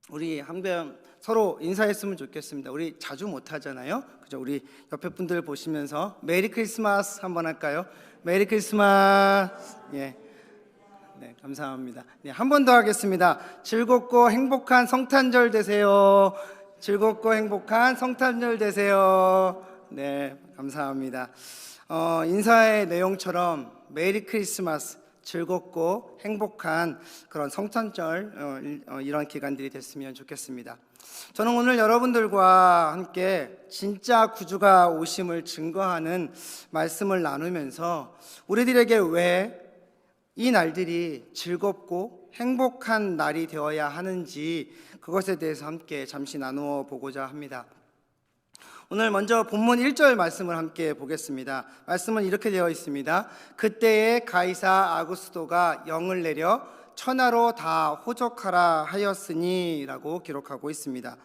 우리 한번 서로 인사했으면 좋겠습니다. 우리 자주 못 하잖아요. 그죠? 우리 옆에 분들 보시면서 메리 크리스마스 한번 할까요? 메리 크리스마스. 예. 네, 감사합니다. 네, 한 번 더 하겠습니다. 즐겁고 행복한 성탄절 되세요. 즐겁고 행복한 성탄절 되세요. 네, 감사합니다. 인사의 내용처럼 메리 크리스마스, 즐겁고 행복한 그런 성탄절 이런 기간들이 됐으면 좋겠습니다. 저는 오늘 여러분들과 함께 진짜 구주가 오심을 증거하는 말씀을 나누면서 우리들에게 왜 이 날들이 즐겁고 행복한 날이 되어야 하는지 그것에 대해서 함께 잠시 나누어 보고자 합니다. 오늘 먼저 본문 1절 말씀을 함께 보겠습니다. 말씀은 이렇게 되어 있습니다. 그때에 가이사 아구스도가 영을 내려 천하로 다 호적하라 하였으니 라고 기록하고 있습니다.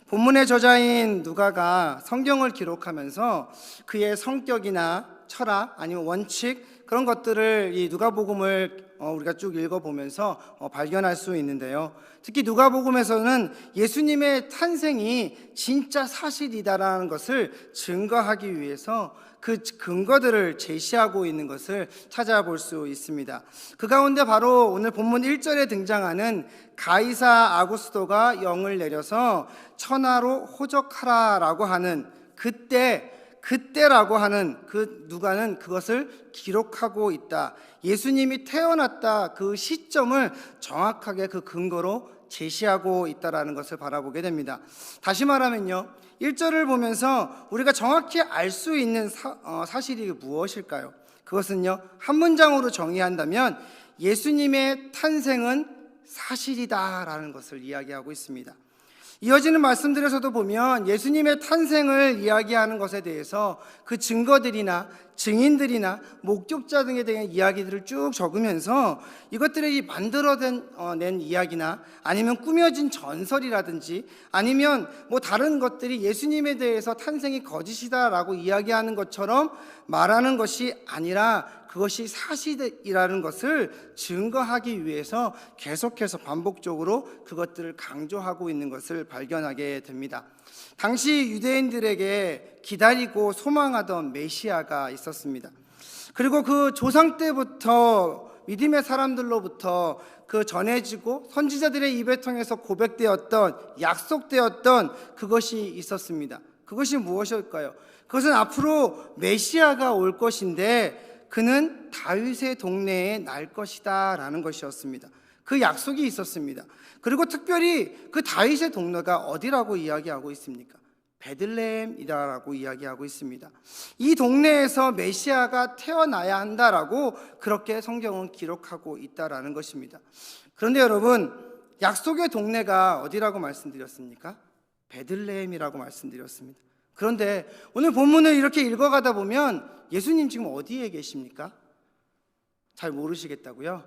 본문의 저자인 누가가 성경을 기록하면서 그의 성격이나 철학 아니면 원칙 그런 것들을 이 누가복음을 우리가 쭉 읽어보면서 발견할 수 있는데요. 특히 누가복음에서는 예수님의 탄생이 진짜 사실이다라는 것을 증거하기 위해서 그 근거들을 제시하고 있는 것을 찾아볼 수 있습니다. 그 가운데 바로 오늘 본문 1절에 등장하는 가이사 아구스도가 영을 내려서 천하로 호적하라라고 하는 그때라고 하는 그 누가는 그것을 기록하고 있다. 예수님이 태어났다 그 시점을 정확하게 그 근거로 제시하고 있다라는 것을 바라보게 됩니다. 다시 말하면요, 1절을 보면서 우리가 정확히 알 수 있는 사실이 무엇일까요? 그것은요, 한 문장으로 정의한다면 예수님의 탄생은 사실이다라는 것을 이야기하고 있습니다. 이어지는 말씀들에서도 보면 예수님의 탄생을 이야기하는 것에 대해서 그 증거들이나 증인들이나 목격자 등에 대한 이야기들을 쭉 적으면서 이것들이 만들어낸 이야기나 아니면 꾸며진 전설이라든지 아니면 뭐 다른 것들이 예수님에 대해서 탄생이 거짓이다라고 이야기하는 것처럼 말하는 것이 아니라 그것이 사실이라는 것을 증거하기 위해서 계속해서 반복적으로 그것들을 강조하고 있는 것을 발견하게 됩니다. 당시 유대인들에게 기다리고 소망하던 메시아가 있었습니다. 그리고 그 조상 때부터 믿음의 사람들로부터 그 전해지고 선지자들의 입을 통해서 고백되었던 약속되었던 그것이 있었습니다. 그것이 무엇일까요? 그것은 앞으로 메시아가 올 것인데 그는 다윗의 동네에 날 것이다 라는 것이었습니다. 그 약속이 있었습니다. 그리고 특별히 그 다윗의 동네가 어디라고 이야기하고 있습니까? 베들레헴이라고 이야기하고 있습니다. 이 동네에서 메시아가 태어나야 한다라고 그렇게 성경은 기록하고 있다라는 것입니다. 그런데 여러분, 약속의 동네가 어디라고 말씀드렸습니까? 베들레헴이라고 말씀드렸습니다. 그런데 오늘 본문을 이렇게 읽어가다 보면 예수님 지금 어디에 계십니까? 잘 모르시겠다고요?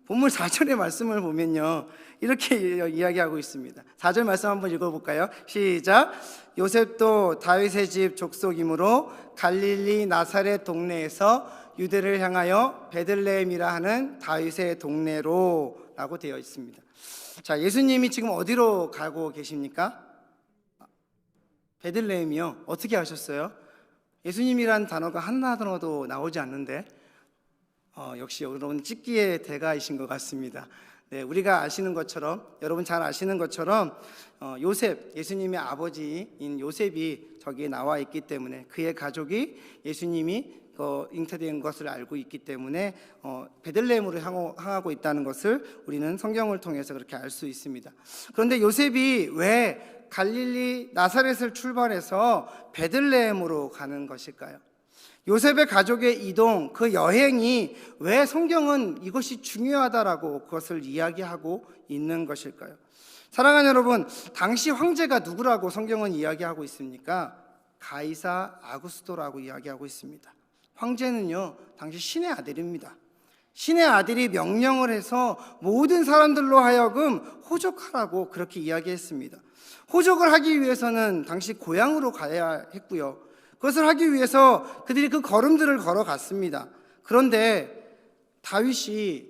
본문 4절의 말씀을 보면요, 이렇게 이야기하고 있습니다. 4절 말씀 한번 읽어볼까요? 시작. 요셉도 다윗의 집 족속이므로 갈릴리 나사렛 동네에서 유대를 향하여 베들레헴이라 하는 다윗의 동네로 라고 되어 있습니다. 자, 예수님이 지금 어디로 가고 계십니까? 베들레헴이요. 어떻게 하셨어요? 예수님이란 단어가 하나도 나오지 않는데 역시 여러분 찍기의 대가이신 것 같습니다. 네, 우리가 아시는 것처럼, 여러분 잘 아시는 것처럼 요셉, 예수님의 아버지인 요셉이 저기에 나와 있기 때문에 그의 가족이 예수님이 잉태된 것을 알고 있기 때문에 베들레헴으로 향하고 있다는 것을 우리는 성경을 통해서 그렇게 알 수 있습니다. 그런데 요셉이 왜 갈릴리 나사렛을 출발해서 베들레헴으로 가는 것일까요? 요셉의 가족의 이동, 그 여행이 왜 성경은 이것이 중요하다라고 그것을 이야기하고 있는 것일까요? 사랑하는 여러분, 당시 황제가 누구라고 성경은 이야기하고 있습니까? 가이사 아구스도라고 이야기하고 있습니다. 황제는요, 당시 신의 아들입니다. 신의 아들이 명령을 해서 모든 사람들로 하여금 호적하라고 그렇게 이야기했습니다. 호적을 하기 위해서는 당시 고향으로 가야 했고요. 그것을 하기 위해서 그들이 그 걸음들을 걸어갔습니다. 그런데 다윗이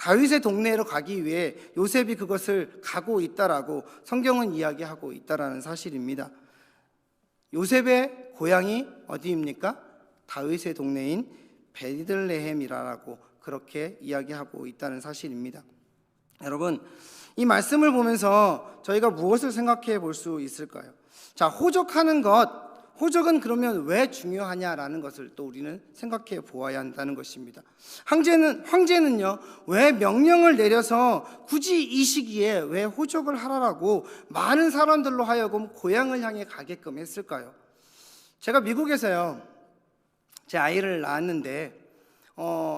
다윗의 동네로 가기 위해 요셉이 그것을 가고 있다라고 성경은 이야기하고 있다라는 사실입니다. 요셉의 고향이 어디입니까? 다윗의 동네인 베들레헴이라고 그렇게 이야기하고 있다는 사실입니다. 여러분, 이 말씀을 보면서 저희가 무엇을 생각해 볼 수 있을까요? 자, 호적하는 것, 호적은 그러면 왜 중요하냐라는 것을 또 우리는 생각해 보아야 한다는 것입니다. 황제는요, 왜 명령을 내려서 굳이 이 시기에 왜 호적을 하라고 많은 사람들로 하여금 고향을 향해 가게끔 했을까요? 제가 미국에서요, 제 아이를 낳았는데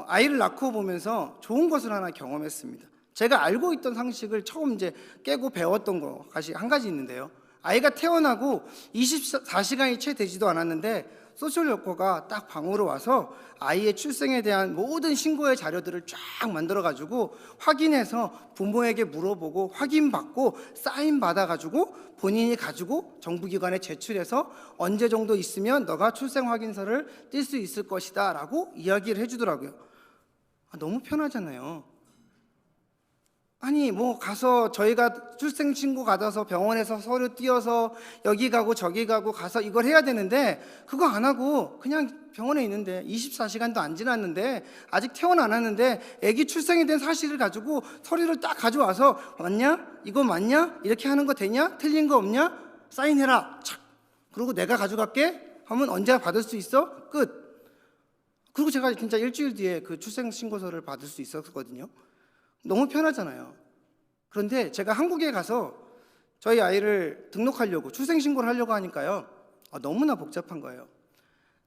아이를 낳고 보면서 좋은 것을 하나 경험했습니다. 제가 알고 있던 상식을 처음 이제 깨고 배웠던 것이 한 가지 있는데요. 아이가 태어나고 24시간이 채 되지도 않았는데 소셜워커가 딱 방으로 와서 아이의 출생에 대한 모든 신고의 자료들을 쫙 만들어가지고 확인해서 부모에게 물어보고 확인받고 사인 받아가지고 본인이 가지고 정부기관에 제출해서 언제 정도 있으면 너가 출생 확인서를 띨 수 있을 것이다 라고 이야기를 해주더라고요. 너무 편하잖아요. 아니 뭐 가서 저희가 출생신고 받아서 병원에서 서류 띄어서 여기 가고 저기 가고 가서 이걸 해야 되는데 그거 안 하고 그냥 병원에 있는데 24시간도 안 지났는데 아직 태어나 안 왔는데 아기 출생이 된 사실을 가지고 서류를 딱 가져와서 맞냐? 이거 맞냐? 이렇게 하는 거 되냐? 틀린 거 없냐? 사인해라. 착. 그리고 내가 가져갈게 하면 언제 받을 수 있어? 끝. 그리고 제가 진짜 일주일 뒤에 그 출생신고서를 받을 수 있었거든요. 너무 편하잖아요. 그런데 제가 한국에 가서 저희 아이를 등록하려고 출생신고를 하려고 하니까요, 너무나 복잡한 거예요.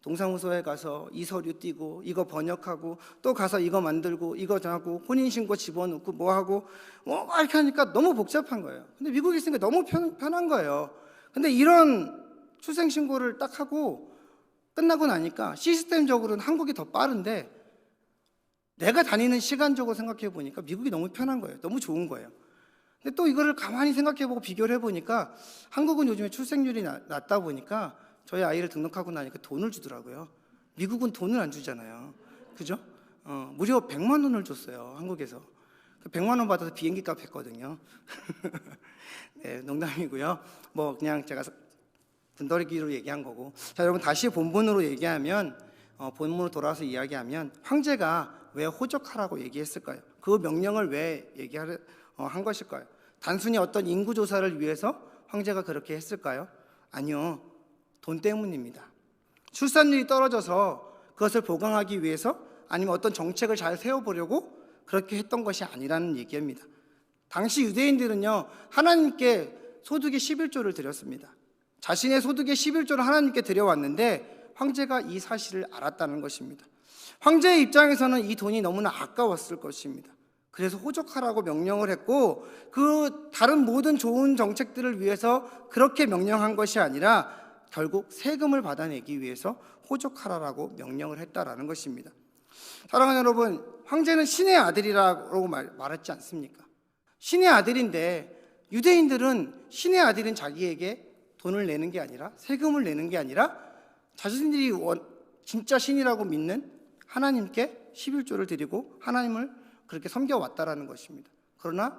동사무소에 가서 이 서류 띄고 이거 번역하고 또 가서 이거 만들고 이거 하고 혼인신고 집어넣고 뭐 하고 뭐 이렇게 하니까 너무 복잡한 거예요. 근데 미국에 있으니까 너무 편한 거예요. 근데 이런 출생신고를 딱 하고 끝나고 나니까 시스템적으로는 한국이 더 빠른데 내가 다니는 시간적으로 생각해 보니까 미국이 너무 편한 거예요. 너무 좋은 거예요. 근데 또 이거를 가만히 생각해 보고 비교를 해 보니까 한국은 요즘에 출생률이 낮다 보니까 저희 아이를 등록하고 나니까 돈을 주더라고요. 미국은 돈을 안 주잖아요. 그죠? 무려 100만 원을 줬어요. 한국에서. 100만 원 받아서 비행기 값 했거든요. 네, 농담이고요. 뭐 그냥 제가 분더기로 얘기한 거고. 자, 여러분 다시 본문으로 얘기하면 본문으로 돌아와서 이야기하면 황제가 왜 호적하라고 얘기했을까요? 그 명령을 왜 한 것일까요? 단순히 어떤 인구 조사를 위해서 황제가 그렇게 했을까요? 아니요. 돈 때문입니다. 출산율이 떨어져서 그것을 보강하기 위해서 아니면 어떤 정책을 잘 세워보려고 그렇게 했던 것이 아니라는 얘기입니다. 당시 유대인들은요, 하나님께 소득의 11조를 드렸습니다. 자신의 소득의 11조를 하나님께 드려왔는데 황제가 이 사실을 알았다는 것입니다. 황제의 입장에서는 이 돈이 너무나 아까웠을 것입니다. 그래서 호적하라고 명령을 했고 그 다른 모든 좋은 정책들을 위해서 그렇게 명령한 것이 아니라 결국 세금을 받아내기 위해서 호적하라고 명령을 했다라는 것입니다. 사랑하는 여러분, 황제는 신의 아들이라고 말했지 않습니까? 신의 아들인데 유대인들은 신의 아들인 자기에게 돈을 내는 게 아니라 세금을 내는 게 아니라 자신들이 진짜 신이라고 믿는 하나님께 11조를 드리고 하나님을 그렇게 섬겨왔다라는 것입니다. 그러나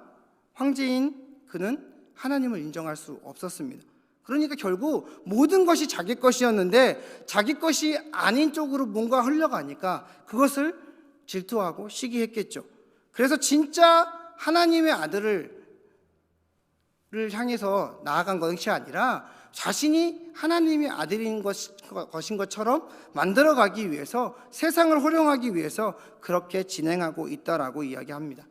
황제인 그는 하나님을 인정할 수 없었습니다. 그러니까 결국 모든 것이 자기 것이었는데 자기 것이 아닌 쪽으로 뭔가 흘러가니까 그것을 질투하고 시기했겠죠. 그래서 진짜 하나님의 아들을 향해서 나아간 것이 아니라 자신이 하나님의 아들인 것인 것처럼 만들어가기 위해서 세상을 호령하기 위해서 그렇게 진행하고 있다라고 이야기합니다.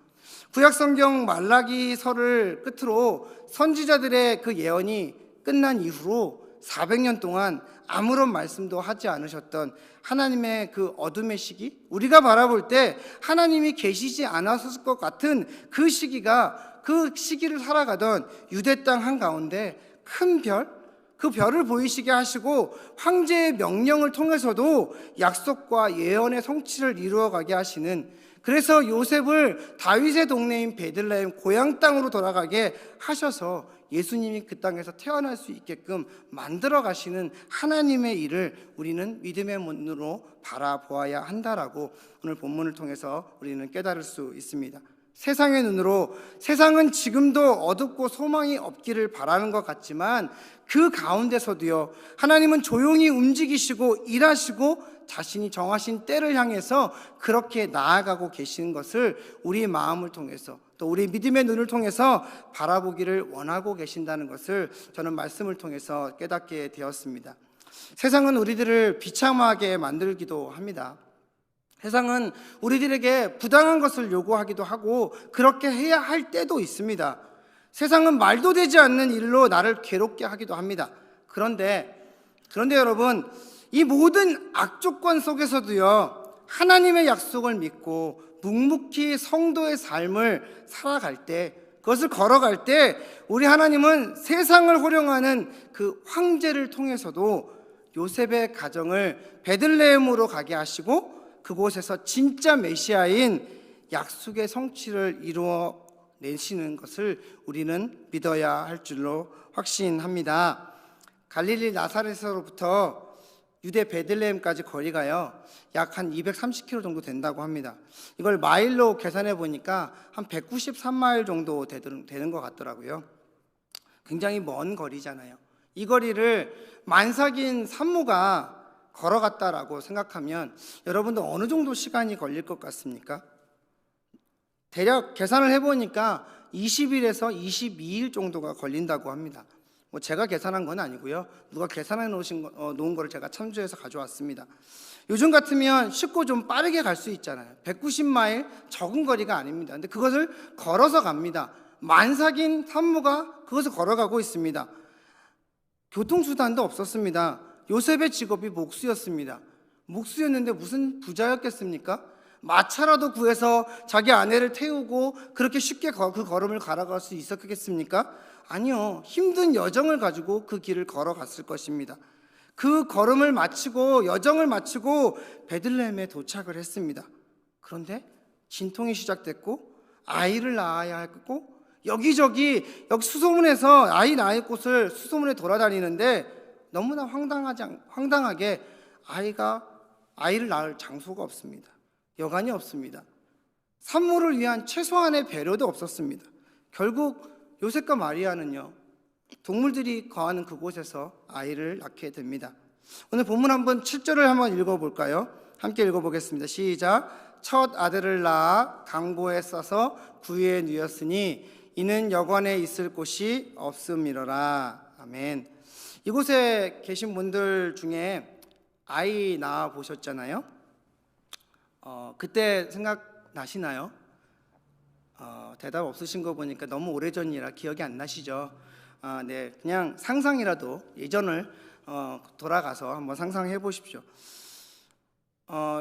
구약성경 말라기서를 끝으로 선지자들의 그 예언이 끝난 이후로 400년 동안 아무런 말씀도 하지 않으셨던 하나님의 그 어둠의 시기, 우리가 바라볼 때 하나님이 계시지 않았을 것 같은 그 시기가 그 시기를 살아가던 유대 땅 한가운데 큰 별, 그 별을 보이시게 하시고 황제의 명령을 통해서도 약속과 예언의 성취를 이루어가게 하시는, 그래서 요셉을 다윗의 동네인 베들레헴 고향 땅으로 돌아가게 하셔서 예수님이 그 땅에서 태어날 수 있게끔 만들어 가시는 하나님의 일을 우리는 믿음의 눈으로 바라보아야 한다라고 오늘 본문을 통해서 우리는 깨달을 수 있습니다. 세상의 눈으로 세상은 지금도 어둡고 소망이 없기를 바라는 것 같지만 그 가운데서도요, 하나님은 조용히 움직이시고 일하시고 자신이 정하신 때를 향해서 그렇게 나아가고 계시는 것을 우리 마음을 통해서 또 우리 믿음의 눈을 통해서 바라보기를 원하고 계신다는 것을 저는 말씀을 통해서 깨닫게 되었습니다. 세상은 우리들을 비참하게 만들기도 합니다. 세상은 우리들에게 부당한 것을 요구하기도 하고 그렇게 해야 할 때도 있습니다. 세상은 말도 되지 않는 일로 나를 괴롭게 하기도 합니다. 그런데 여러분, 이 모든 악조건 속에서도요, 하나님의 약속을 믿고 묵묵히 성도의 삶을 살아갈 때, 그것을 걸어갈 때 우리 하나님은 세상을 호령하는 그 황제를 통해서도 요셉의 가정을 베들레헴으로 가게 하시고 그곳에서 진짜 메시아인 약속의 성취를 이루어 내시는 것을 우리는 믿어야 할 줄로 확신합니다. 갈릴리 나사렛으로부터 유대 베들레헴까지 거리가요, 약 한 230km 정도 된다고 합니다. 이걸 마일로 계산해 보니까 한 193마일 정도 되는 것 같더라고요. 굉장히 먼 거리잖아요. 이 거리를 만삭인 산모가 걸어갔다라고 생각하면 여러분도 어느 정도 시간이 걸릴 것 같습니까? 대략 계산을 해보니까 20일에서 22일 정도가 걸린다고 합니다. 뭐 제가 계산한 건 아니고요, 누가 계산해 놓은 거를 제가 참조해서 가져왔습니다. 요즘 같으면 쉽고 좀 빠르게 갈 수 있잖아요. 190마일 적은 거리가 아닙니다. 근데 그것을 걸어서 갑니다. 만삭인 산모가 그것을 걸어가고 있습니다. 교통수단도 없었습니다. 요셉의 직업이 목수였습니다. 목수였는데 무슨 부자였겠습니까? 마차라도 구해서 자기 아내를 태우고 그렇게 쉽게 그 걸음을 걸어갈 수 있었겠습니까? 아니요, 힘든 여정을 가지고 그 길을 걸어갔을 것입니다. 그 걸음을 마치고 여정을 마치고 베들레헴에 도착을 했습니다. 그런데 진통이 시작됐고 아이를 낳아야 했고 여기 수소문에서 아이 낳을 곳을 수소문에 돌아다니는데 너무나 황당하게 아이를 낳을 장소가 없습니다. 여관이 없습니다. 산모를 위한 최소한의 배려도 없었습니다. 결국 요셉과 마리아는요, 동물들이 거하는 그곳에서 아이를 낳게 됩니다. 오늘 본문 한번 7절을 한번 읽어볼까요? 함께 읽어보겠습니다. 시작. 첫 아들을 낳아 강보에 싸서 구유에 누였으니 이는 여관에 있을 곳이 없음이로라. 아멘. 이곳에 계신 분들 중에 아이 낳아 보셨잖아요. 그때 생각나시나요? 대답 없으신 거 보니까 너무 오래전이라 기억이 안 나시죠? 네, 그냥 상상이라도 예전을 돌아가서 한번 상상해 보십시오.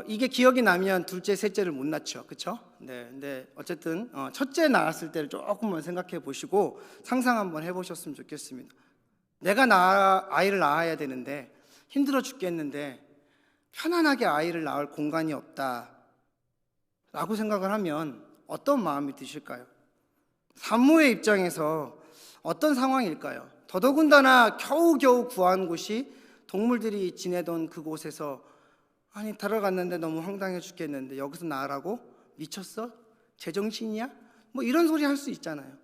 이게 기억이 나면 둘째, 셋째를 못 낳죠, 그렇죠? 네, 근데 어쨌든 첫째 낳았을 때를 조금만 생각해 보시고 상상 한번 해보셨으면 좋겠습니다. 내가 아이를 낳아야 되는데 힘들어 죽겠는데 편안하게 아이를 낳을 공간이 없다 라고 생각을 하면 어떤 마음이 드실까요? 산모의 입장에서 어떤 상황일까요? 더더군다나 겨우겨우 구한 곳이 동물들이 지내던 그곳에서 들어갔는데 너무 황당해 죽겠는데 여기서 낳으라고? 미쳤어? 제정신이야? 뭐 이런 소리 할 수 있잖아요.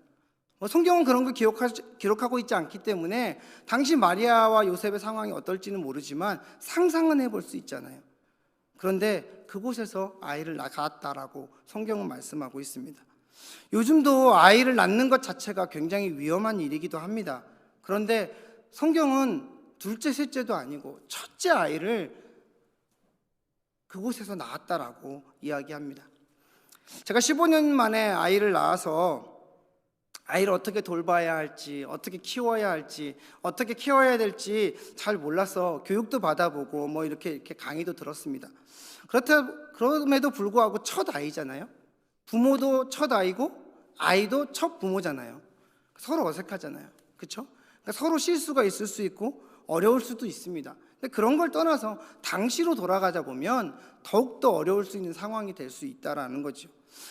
성경은 그런 걸 기록하고 있지 않기 때문에 당시 마리아와 요셉의 상황이 어떨지는 모르지만 상상은 해볼 수 있잖아요. 그런데 그곳에서 아이를 낳았다라고 성경은 말씀하고 있습니다. 요즘도 아이를 낳는 것 자체가 굉장히 위험한 일이기도 합니다. 그런데 성경은 둘째, 셋째도 아니고 첫째 아이를 그곳에서 낳았다라고 이야기합니다. 제가 15년 만에 아이를 낳아서 아이를 어떻게 돌봐야 할지, 어떻게 키워야 할지, 어떻게 키워야 될지 잘 몰라서 교육도 받아보고 뭐 이렇게 강의도 들었습니다. 그럼에도 불구하고 첫 아이잖아요. 부모도 첫 아이고 아이도 첫 부모잖아요. 서로 어색하잖아요. 그렇죠? 그러니까 서로 실수가 있을 수 있고 어려울 수도 있습니다. 근데 그런 걸 떠나서 당시로 돌아가자 보면 더욱더 어려울 수 있는 상황이 될 수 있다라는 거죠.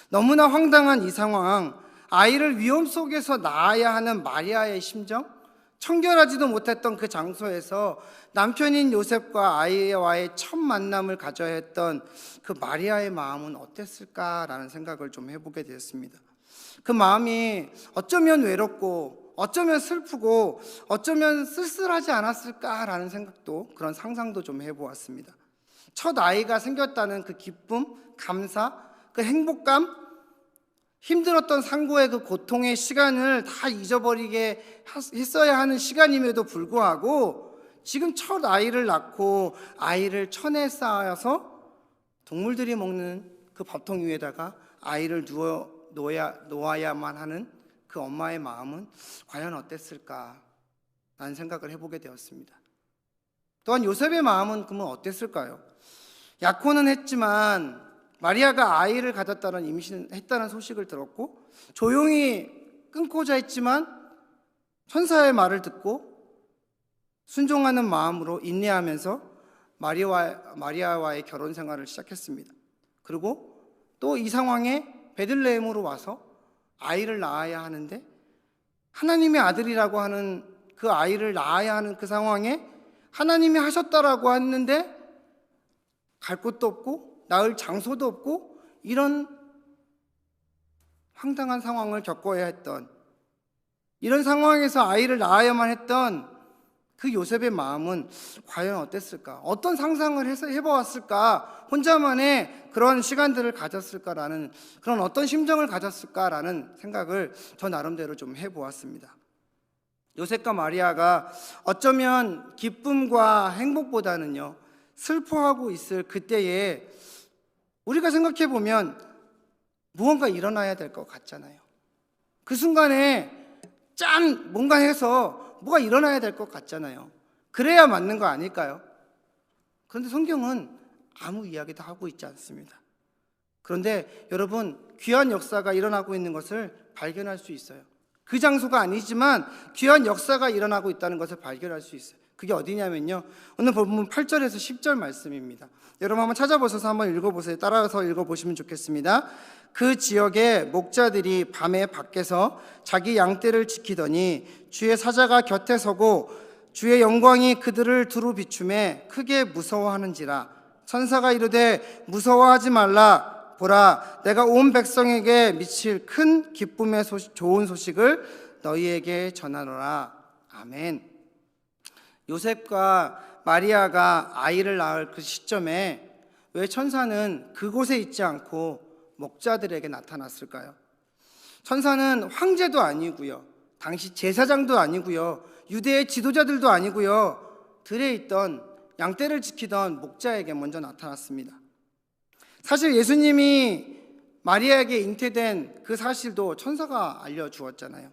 너무나 황당한 이 상황, 아이를 위험 속에서 낳아야 하는 마리아의 심정, 청결하지도 못했던 그 장소에서 남편인 요셉과 아이와의 첫 만남을 가져야 했던 그 마리아의 마음은 어땠을까라는 생각을 좀 해보게 되었습니다. 그 마음이 어쩌면 외롭고 어쩌면 슬프고 어쩌면 쓸쓸하지 않았을까라는 생각도, 그런 상상도 좀 해보았습니다. 첫 아이가 생겼다는 그 기쁨, 감사, 그 행복감, 힘들었던 상고의 그 고통의 시간을 다 잊어버리게 했어야 하는 시간임에도 불구하고 지금 첫 아이를 낳고 아이를 천에 쌓아서 동물들이 먹는 그 밥통 위에다가 아이를 놓아야만 하는 그 엄마의 마음은 과연 어땠을까 라는 생각을 해보게 되었습니다. 또한 요셉의 마음은 그러면 어땠을까요? 약혼은 했지만 마리아가 아이를 가졌다는, 임신했다는 소식을 들었고 조용히 끊고자 했지만 천사의 말을 듣고 순종하는 마음으로 인내하면서 마리아와의 결혼 생활을 시작했습니다. 그리고 또 이 상황에 베들레헴으로 와서 아이를 낳아야 하는데, 하나님의 아들이라고 하는 그 아이를 낳아야 하는 그 상황에 하나님이 하셨다라고 했는데 갈 곳도 없고 낳을 장소도 없고 이런 황당한 상황을 겪어야 했던, 이런 상황에서 아이를 낳아야만 했던 그 요셉의 마음은 과연 어땠을까? 어떤 상상을 해보았을까? 혼자만의 그런 시간들을 가졌을까라는, 그런 어떤 심정을 가졌을까라는 생각을 저 나름대로 좀 해보았습니다. 요셉과 마리아가 어쩌면 기쁨과 행복보다는요 슬퍼하고 있을 그때에 우리가 생각해 보면 무언가 일어나야 될 것 같잖아요. 그 순간에 뭔가 해서 뭐가 일어나야 될 것 같잖아요. 그래야 맞는 거 아닐까요? 그런데 성경은 아무 이야기도 하고 있지 않습니다. 그런데 여러분, 귀한 역사가 일어나고 있는 것을 발견할 수 있어요. 그 장소가 아니지만 귀한 역사가 일어나고 있다는 것을 발견할 수 있어요. 그게 어디냐면요, 오늘 본문 8절에서 10절 말씀입니다. 여러분 한번 찾아보셔서 한번 읽어보세요. 따라서 읽어보시면 좋겠습니다. 그 지역의 목자들이 밤에 밖에서 자기 양떼를 지키더니 주의 사자가 곁에 서고 주의 영광이 그들을 두루 비추매 크게 무서워하는지라. 천사가 이르되 무서워하지 말라. 보라, 내가 온 백성에게 미칠 큰 기쁨의 좋은 소식을 너희에게 전하노라. 아멘. 요셉과 마리아가 아이를 낳을 그 시점에 왜 천사는 그곳에 있지 않고 목자들에게 나타났을까요? 천사는 황제도 아니고요, 당시 제사장도 아니고요, 유대의 지도자들도 아니고요, 들에 있던 양떼를 지키던 목자에게 먼저 나타났습니다. 사실 예수님이 마리아에게 잉태된 그 사실도 천사가 알려주었잖아요.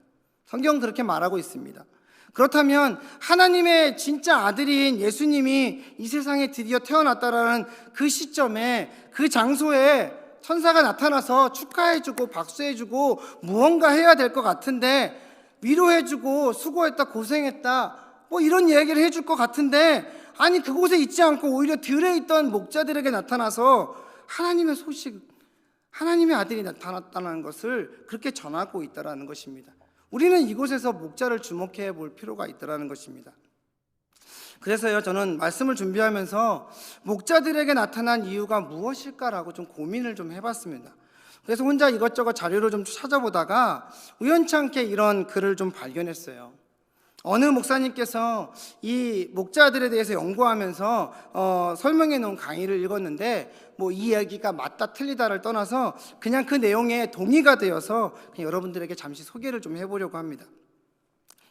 성경은 그렇게 말하고 있습니다. 그렇다면 하나님의 진짜 아들인 예수님이 이 세상에 드디어 태어났다라는 그 시점에, 그 장소에 천사가 나타나서 축하해주고 박수해주고 무언가 해야 될 것 같은데, 위로해주고 수고했다, 고생했다, 뭐 이런 얘기를 해줄 것 같은데, 아니 그곳에 있지 않고 오히려 들에 있던 목자들에게 나타나서 하나님의 소식, 하나님의 아들이 나타났다는 것을 그렇게 전하고 있다는 것입니다. 우리는 이곳에서 목자를 주목해 볼 필요가 있다는 것입니다. 그래서요, 저는 말씀을 준비하면서 목자들에게 나타난 이유가 무엇일까라고 좀 고민을 좀 해봤습니다. 그래서 혼자 이것저것 자료를 좀 찾아보다가 우연치 않게 이런 글을 좀 발견했어요. 어느 목사님께서 이 목자들에 대해서 연구하면서 설명해 놓은 강의를 읽었는데, 뭐 이 이야기가 맞다 틀리다를 떠나서 그냥 그 내용에 동의가 되어서 그냥 여러분들에게 잠시 소개를 좀 해보려고 합니다.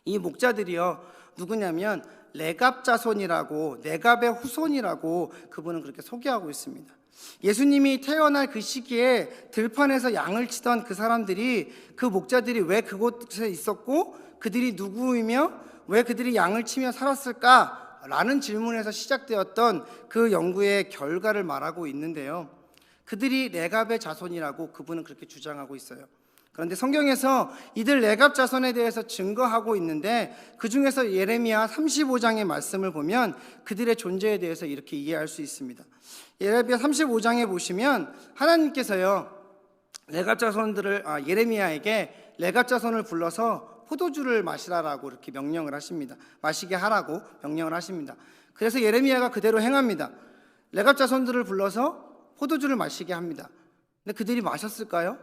이 목자들이요, 누구냐면 레갑 자손이라고, 레갑의 후손이라고 그분은 그렇게 소개하고 있습니다. 예수님이 태어날 그 시기에 들판에서 양을 치던 그 사람들이, 그 목자들이 왜 그곳에 있었고 그들이 누구이며 왜 그들이 양을 치며 살았을까? 라는 질문에서 시작되었던 그 연구의 결과를 말하고 있는데요, 그들이 레갑의 자손이라고 그분은 그렇게 주장하고 있어요. 그런데 성경에서 이들 레갑 자손에 대해서 증거하고 있는데, 그 중에서 예레미야 35장의 말씀을 보면 그들의 존재에 대해서 이렇게 이해할 수 있습니다. 예레미야 35장에 보시면 하나님께서요, 레갑 자손들을 예레미야에게 레갑 자손을 불러서 포도주를 마시라라고 이렇게 명령을 하십니다. 마시게 하라고 명령을 하십니다. 그래서 예레미야가 그대로 행합니다. 레갑 자손들을 불러서 포도주를 마시게 합니다. 근데 그들이 마셨을까요?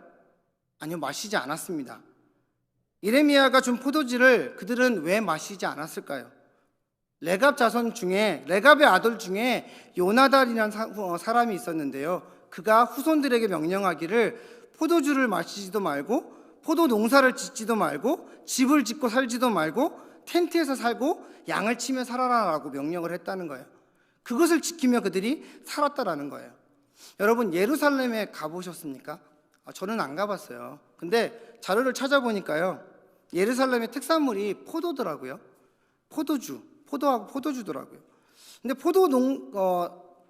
아니요, 마시지 않았습니다. 예레미야가 준 포도주를 그들은 왜 마시지 않았을까요? 레갑 자손 중에, 레갑의 아들 중에 요나단이라는 사람이 있었는데요, 그가 후손들에게 명령하기를 포도주를 마시지도 말고 포도 농사를 짓지도 말고 집을 짓고 살지도 말고 텐트에서 살고 양을 치며 살아라라고 명령을 했다는 거예요. 그것을 지키며 그들이 살았다라는 거예요. 여러분, 예루살렘에 가보셨습니까? 저는 안 가봤어요. 근데 자료를 찾아보니까요, 예루살렘의 특산물이 포도더라고요. 포도하고 포도주더라고요. 근데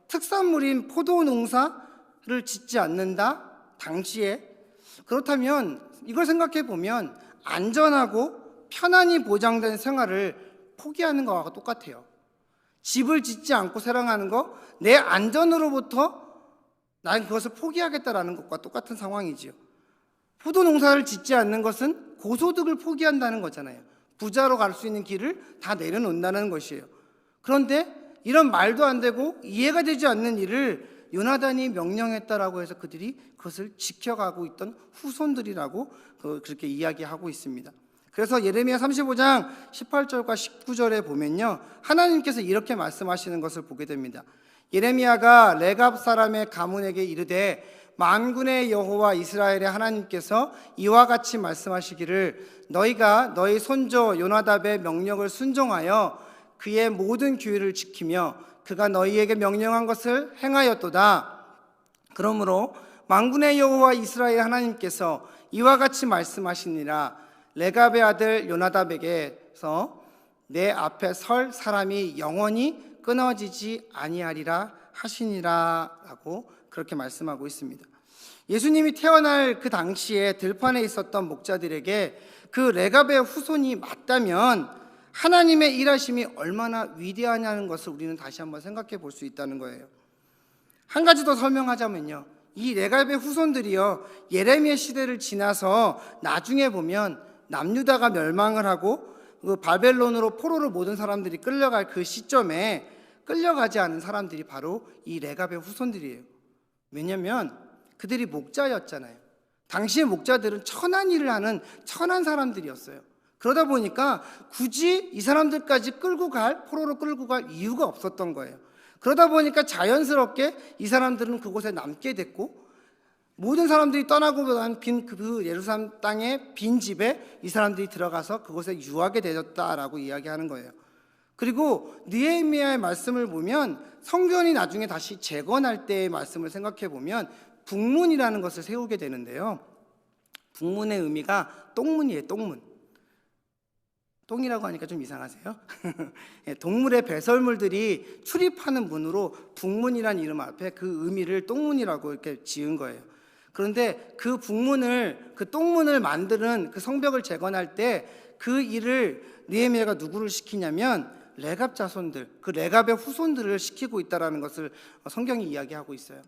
특산물인 포도 농사를 짓지 않는다? 당시에. 그렇다면 이걸 생각해 보면 안전하고 편안히 보장된 생활을 포기하는 것과 똑같아요. 집을 짓지 않고 살아가는 거, 내 안전으로부터 난 그것을 포기하겠다라는 것과 똑같은 상황이지요. 포도 농사를 짓지 않는 것은 고소득을 포기한다는 거잖아요. 부자로 갈 수 있는 길을 다 내려놓는다는 것이에요. 그런데 이런 말도 안 되고 이해가 되지 않는 일을 요나단이 명령했다라고 해서 그들이 그것을 지켜가고 있던 후손들이라고 그렇게 이야기하고 있습니다. 그래서 예레미야 35장 18절과 19절에 보면요, 하나님께서 이렇게 말씀하시는 것을 보게 됩니다. 예레미야가 레갑 사람의 가문에게 이르되 만군의 여호와 이스라엘의 하나님께서 이와 같이 말씀하시기를 너희가 너희 손조 요나답의 명령을 순종하여 그의 모든 규율을 지키며 그가 너희에게 명령한 것을 행하였도다. 그러므로 만군의 여호와 이스라엘 하나님께서 이와 같이 말씀하시니라. 레갑의 아들 요나답에게서 내 앞에 설 사람이 영원히 끊어지지 아니하리라 하시니라 라고 그렇게 말씀하고 있습니다. 예수님이 태어날 그 당시에 들판에 있었던 목자들에게 그 레갑의 후손이 맞다면 하나님의 일하심이 얼마나 위대하냐는 것을 우리는 다시 한번 생각해 볼 수 있다는 거예요. 한 가지 더 설명하자면요, 이 레갑의 후손들이요, 예레미야 시대를 지나서 나중에 보면 남유다가 멸망을 하고 그 바벨론으로 포로로 모든 사람들이 끌려갈 그 시점에 끌려가지 않은 사람들이 바로 이 레갑의 후손들이에요. 왜냐하면 그들이 목자였잖아요. 당시의 목자들은 천한 일을 하는 천한 사람들이었어요. 그러다 보니까 굳이 이 사람들까지 포로로 끌고 갈 이유가 없었던 거예요. 그러다 보니까 자연스럽게 이 사람들은 그곳에 남게 됐고, 모든 사람들이 떠나고 난 그 예루살렘 땅의 빈 집에 이 사람들이 들어가서 그곳에 유하게 되었다라고 이야기하는 거예요. 그리고 느헤미야의 말씀을 보면 성전이 나중에 다시 재건할 때의 말씀을 생각해 보면 북문이라는 것을 세우게 되는데요, 북문의 의미가 똥문이에요. 똥이라고 하니까 좀 이상하세요? 동물의 배설물들이 출입하는 문으로 북문이라는 이름 앞에 그 의미를 똥문이라고 이렇게 지은 거예요. 그런데 그 똥문을 만드는 그 성벽을 재건할 때 그 일을 느헤미야가 누구를 시키냐면 레갑 자손들, 그 레갑의 후손들을 시키고 있다는 것을 성경이 이야기하고 있어요.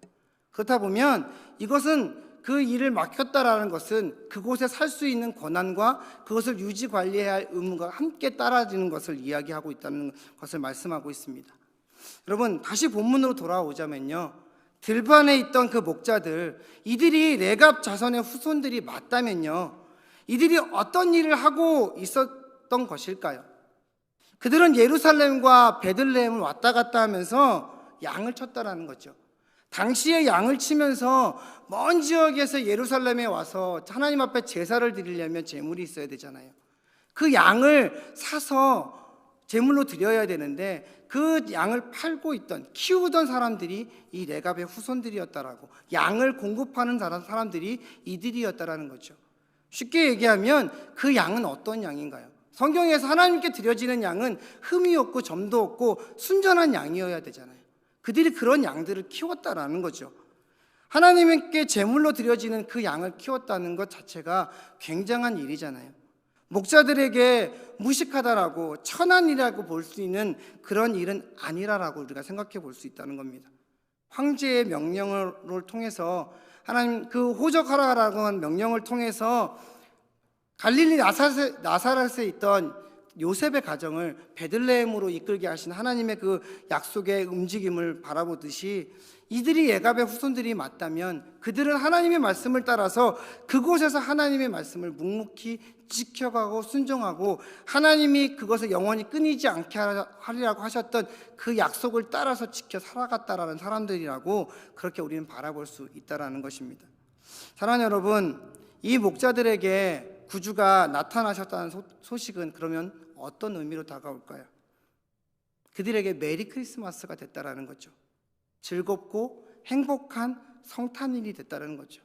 그렇다 보면 이것은 그 일을 맡겼다라는 것은 그곳에 살 수 있는 권한과 그것을 유지 관리해야 할 의무가 함께 따라지는 것을 이야기하고 있다는 것을 말씀하고 있습니다. 여러분, 다시 본문으로 돌아오자면요, 들판에 있던 그 목자들, 이들이 레갑 자손의 후손들이 맞다면요, 이들이 어떤 일을 하고 있었던 것일까요? 그들은 예루살렘과 베들레헴을 왔다 갔다 하면서 양을 쳤다라는 거죠. 당시에 양을 치면서 먼 지역에서 예루살렘에 와서 하나님 앞에 제사를 드리려면 제물이 있어야 되잖아요. 그 양을 사서 제물로 드려야 되는데 그 양을 팔고 있던, 키우던 사람들이 이 레갑의 후손들이었다라고, 양을 공급하는 사람들이 이들이었다라는 거죠. 쉽게 얘기하면 그 양은 어떤 양인가요? 성경에서 하나님께 드려지는 양은 흠이 없고 점도 없고 순전한 양이어야 되잖아요. 그들이 그런 양들을 키웠다라는 거죠. 하나님께 제물로 드려지는 그 양을 키웠다는 것 자체가 굉장한 일이잖아요. 목자들에게 무식하다라고, 천한이라고 볼 수 있는 그런 일은 아니라라고 우리가 생각해 볼 수 있다는 겁니다. 황제의 명령을 통해서, 하나님 그 호적하라라고 하는 명령을 통해서 갈릴리 나사렛에 있던 요셉의 가정을 베들레헴으로 이끌게 하신 하나님의 그 약속의 움직임을 바라보듯이 이들이 예갑의 후손들이 맞다면 그들은 하나님의 말씀을 따라서 그곳에서 하나님의 말씀을 묵묵히 지켜가고 순종하고 하나님이 그것을 영원히 끊이지 않게 하리라고 하셨던 그 약속을 따라서 지켜 살아갔다라는 사람들이라고 그렇게 우리는 바라볼 수 있다라는 것입니다. 사랑하는 여러분, 이 목자들에게 구주가 나타나셨다는 소식은 그러면 어떤 의미로 다가올까요? 그들에게 메리 크리스마스가 됐다라는 거죠. 즐겁고 행복한 성탄일이 됐다는 거죠.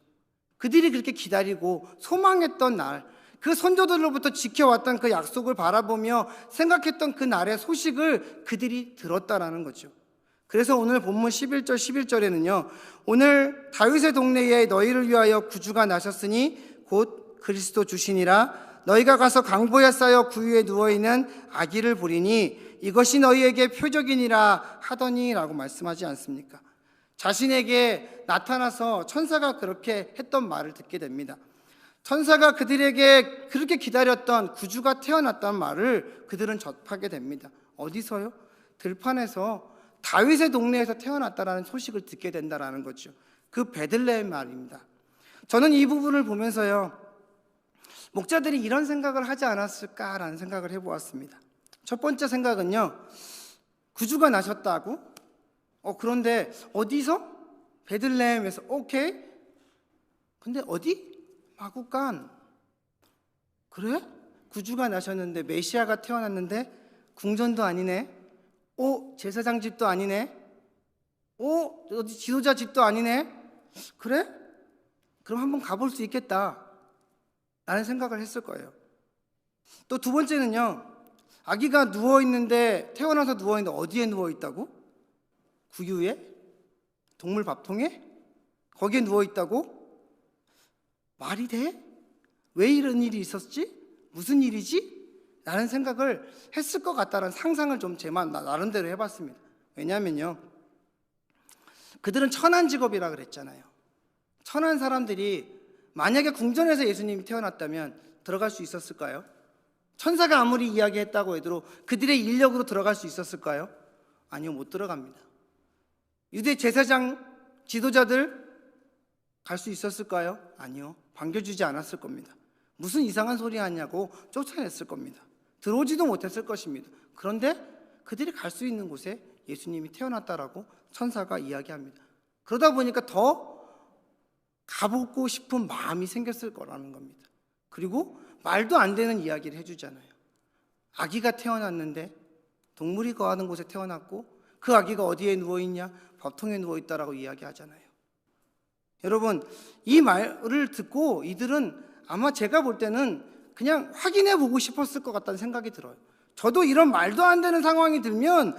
그들이 그렇게 기다리고 소망했던 날, 그 선조들로부터 지켜왔던 그 약속을 바라보며 생각했던 그 날의 소식을 그들이 들었다라는 거죠. 그래서 오늘 본문 11절 11절에는요 오늘 다윗의 동네에 너희를 위하여 구주가 나셨으니 곧 그리스도 주시니라. 너희가 가서 강보에 쌓여 구유에 누워있는 아기를 보리니 이것이 너희에게 표적이니라 하더니 라고 말씀하지 않습니까? 자신에게 나타나서 천사가 그렇게 했던 말을 듣게 됩니다. 천사가 그들에게 그렇게 기다렸던 구주가 태어났다는 말을 그들은 접하게 됩니다. 어디서요? 들판에서 다윗의 동네에서 태어났다라는 소식을 듣게 된다라는 거죠. 그 베들레헴 말입니다. 저는 이 부분을 보면서요 목자들이 이런 생각을 하지 않았을까라는 생각을 해보았습니다. 첫 번째 생각은요, 구주가 나셨다고? 그런데 어디서? 베들레헴에서. 오케이. 근데 어디? 마구간. 그래? 구주가 나셨는데 메시아가 태어났는데 궁전도 아니네. 제사장 집도 아니네. 어디 지도자 집도 아니네. 그래? 그럼 한번 가볼 수 있겠다 라는 생각을 했을 거예요. 또 두 번째는요, 아기가 누워있는데, 태어나서 누워있는데 어디에 누워있다고? 구유에? 동물 밥통에? 거기에 누워있다고? 말이 돼? 왜 이런 일이 있었지? 무슨 일이지? 라는 생각을 했을 것 같다는 상상을 좀 제 나름대로 해봤습니다. 왜냐하면요, 그들은 천한 직업이라 그랬잖아요. 천한 사람들이 만약에 궁전에서 예수님이 태어났다면 들어갈 수 있었을까요? 천사가 아무리 이야기했다고 해도 그들의 인력으로 들어갈 수 있었을까요? 아니요, 못 들어갑니다. 유대 제사장 지도자들 갈 수 있었을까요? 아니요, 반겨주지 않았을 겁니다. 무슨 이상한 소리 하냐고 쫓아냈을 겁니다. 들어오지도 못했을 것입니다. 그런데 그들이 갈 수 있는 곳에 예수님이 태어났다라고 천사가 이야기합니다. 그러다 보니까 더 가보고 싶은 마음이 생겼을 거라는 겁니다. 그리고 말도 안 되는 이야기를 해주잖아요. 아기가 태어났는데 동물이 거하는 곳에 태어났고 그 아기가 어디에 누워있냐? 밥통에 누워있다라고 이야기하잖아요. 여러분, 이 말을 듣고 이들은 아마 제가 볼 때는 그냥 확인해 보고 싶었을 것 같다는 생각이 들어요. 저도 이런 말도 안 되는 상황이 들면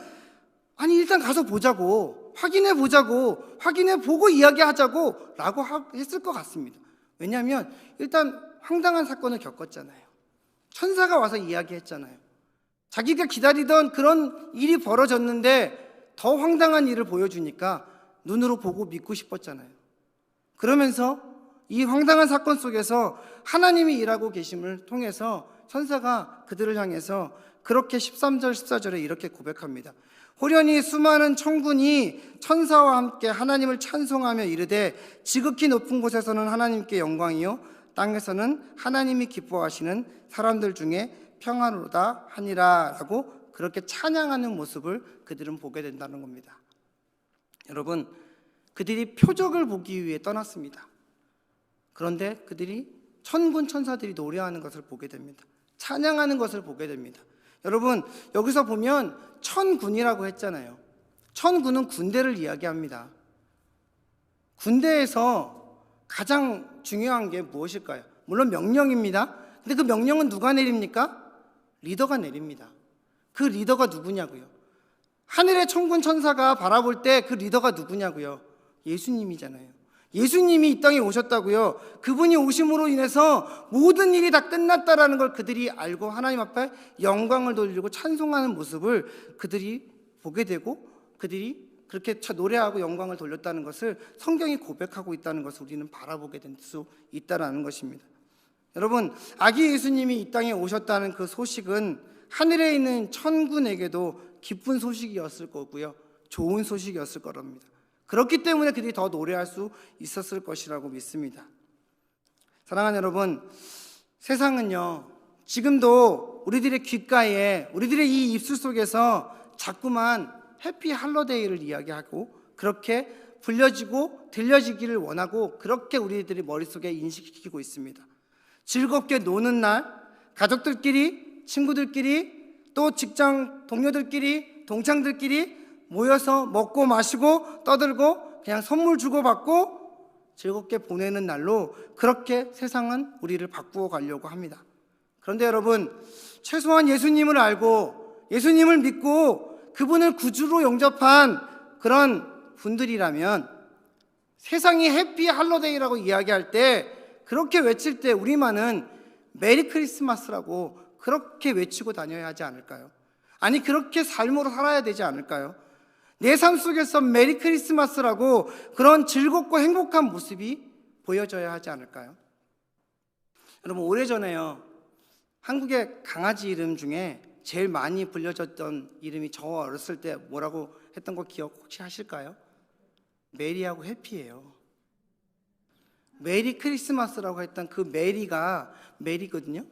아니 일단 가서 보자고, 확인해 보자고, 확인해 보고 이야기하자고 라고 했을 것 같습니다. 왜냐하면 일단 황당한 사건을 겪었잖아요. 천사가 와서 이야기했잖아요. 자기가 기다리던 그런 일이 벌어졌는데 더 황당한 일을 보여주니까 눈으로 보고 믿고 싶었잖아요. 그러면서 이 황당한 사건 속에서 하나님이 일하고 계심을 통해서 천사가 그들을 향해서 그렇게 13절 14절에 이렇게 고백합니다. 호련히 수많은 천군이 천사와 함께 하나님을 찬송하며 이르되 지극히 높은 곳에서는 하나님께 영광이요 땅에서는 하나님이 기뻐하시는 사람들 중에 평안으로다 하니라 라고 그렇게 찬양하는 모습을 그들은 보게 된다는 겁니다. 여러분, 그들이 표적을 보기 위해 떠났습니다. 그런데 그들이 천군 천사들이 노래하는 것을 보게 됩니다. 찬양하는 것을 보게 됩니다. 여러분, 여기서 보면 천군이라고 했잖아요. 천군은 군대를 이야기합니다. 군대에서 가장 중요한 게 무엇일까요? 물론 명령입니다. 근데 그 명령은 누가 내립니까? 리더가 내립니다. 그 리더가 누구냐고요? 하늘의 천군 천사가 바라볼 때 그 리더가 누구냐고요? 예수님이잖아요. 예수님이 이 땅에 오셨다고요. 그분이 오심으로 인해서 모든 일이 다 끝났다라는 걸 그들이 알고 하나님 앞에 영광을 돌리고 찬송하는 모습을 그들이 보게 되고 그들이 그렇게 노래하고 영광을 돌렸다는 것을 성경이 고백하고 있다는 것을 우리는 바라보게 될 수 있다는 것입니다. 여러분, 아기 예수님이 이 땅에 오셨다는 그 소식은 하늘에 있는 천군에게도 기쁜 소식이었을 거고요, 좋은 소식이었을 거랍니다. 그렇기 때문에 그들이 더 노래할 수 있었을 것이라고 믿습니다. 사랑하는 여러분, 세상은요, 지금도 우리들의 귓가에, 우리들의 이 입술 속에서 자꾸만 해피 할러데이를 이야기하고 그렇게 불려지고 들려지기를 원하고 그렇게 우리들이 머릿속에 인식시키고 있습니다. 즐겁게 노는 날, 가족들끼리, 친구들끼리, 또 직장 동료들끼리, 동창들끼리 모여서 먹고 마시고 떠들고 그냥 선물 주고받고 즐겁게 보내는 날로 그렇게 세상은 우리를 바꾸어 가려고 합니다. 그런데 여러분, 최소한 예수님을 알고 예수님을 믿고 그분을 구주로 영접한 그런 분들이라면 세상이 해피 할러데이라고 이야기할 때, 그렇게 외칠 때 우리만은 메리 크리스마스라고 그렇게 외치고 다녀야 하지 않을까요? 아니, 그렇게 삶으로 살아야 되지 않을까요? 내 삶 속에서 메리 크리스마스라고 그런 즐겁고 행복한 모습이 보여져야 하지 않을까요? 여러분, 오래전에요, 한국의 강아지 이름 중에 제일 많이 불려졌던 이름이 저 어렸을 때 뭐라고 했던 거 기억 혹시 하실까요? 메리하고 해피예요. 메리 크리스마스라고 했던 그 메리가 메리거든요.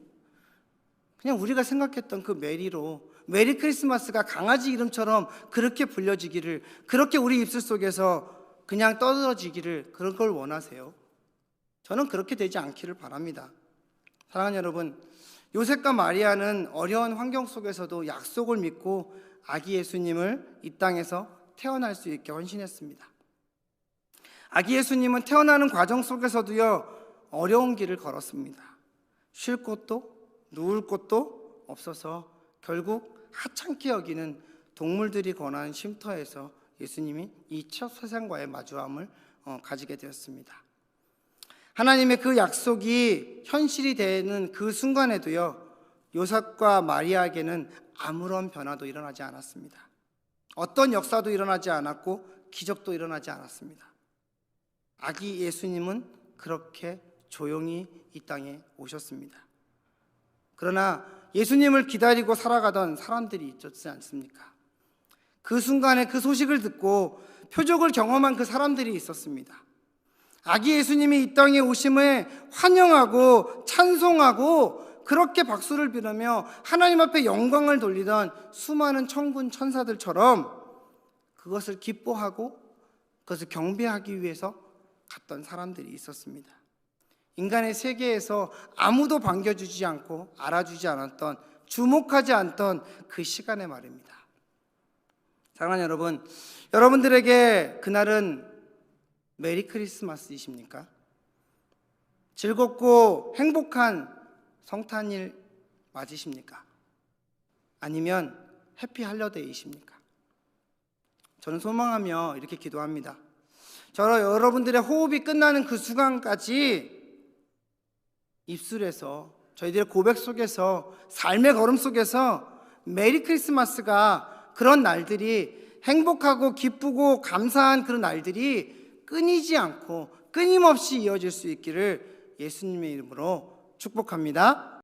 그냥 우리가 생각했던 그 메리로 메리 크리스마스가 강아지 이름처럼 그렇게 불려지기를, 그렇게 우리 입술 속에서 그냥 떠들어지기를, 그런 걸 원하세요? 저는 그렇게 되지 않기를 바랍니다. 사랑하는 여러분, 요셉과 마리아는 어려운 환경 속에서도 약속을 믿고 아기 예수님을 이 땅에서 태어날 수 있게 헌신했습니다. 아기 예수님은 태어나는 과정 속에서도요, 어려운 길을 걸었습니다. 쉴 곳도 누울 곳도 없어서 결국 하찮게 여기는 동물들이 권하는 쉼터에서 예수님이 이 첫 세상과의 마주함을 가지게 되었습니다. 하나님의 그 약속이 현실이 되는 그 순간에도요, 요셉과 마리아에게는 아무런 변화도 일어나지 않았습니다. 어떤 역사도 일어나지 않았고 기적도 일어나지 않았습니다. 아기 예수님은 그렇게 조용히 이 땅에 오셨습니다. 그러나 예수님을 기다리고 살아가던 사람들이 있었지 않습니까? 그 순간에 그 소식을 듣고 표적을 경험한 그 사람들이 있었습니다. 아기 예수님이 이 땅에 오심을 환영하고 찬송하고 그렇게 박수를 비르며 하나님 앞에 영광을 돌리던 수많은 천군 천사들처럼 그것을 기뻐하고 그것을 경배하기 위해서 갔던 사람들이 있었습니다. 인간의 세계에서 아무도 반겨주지 않고 알아주지 않았던, 주목하지 않던 그 시간의 말입니다. 사랑하는 여러분, 여러분들에게 그날은 메리 크리스마스이십니까? 즐겁고 행복한 성탄일 맞으십니까? 아니면 해피 할러데이이십니까? 저는 소망하며 이렇게 기도합니다. 여러분들의 호흡이 끝나는 그 순간까지 입술에서, 저희들의 고백 속에서, 삶의 걸음 속에서 메리 크리스마스가, 그런 날들이, 행복하고 기쁘고 감사한 그런 날들이 끊이지 않고 끊임없이 이어질 수 있기를 예수님의 이름으로 축복합니다.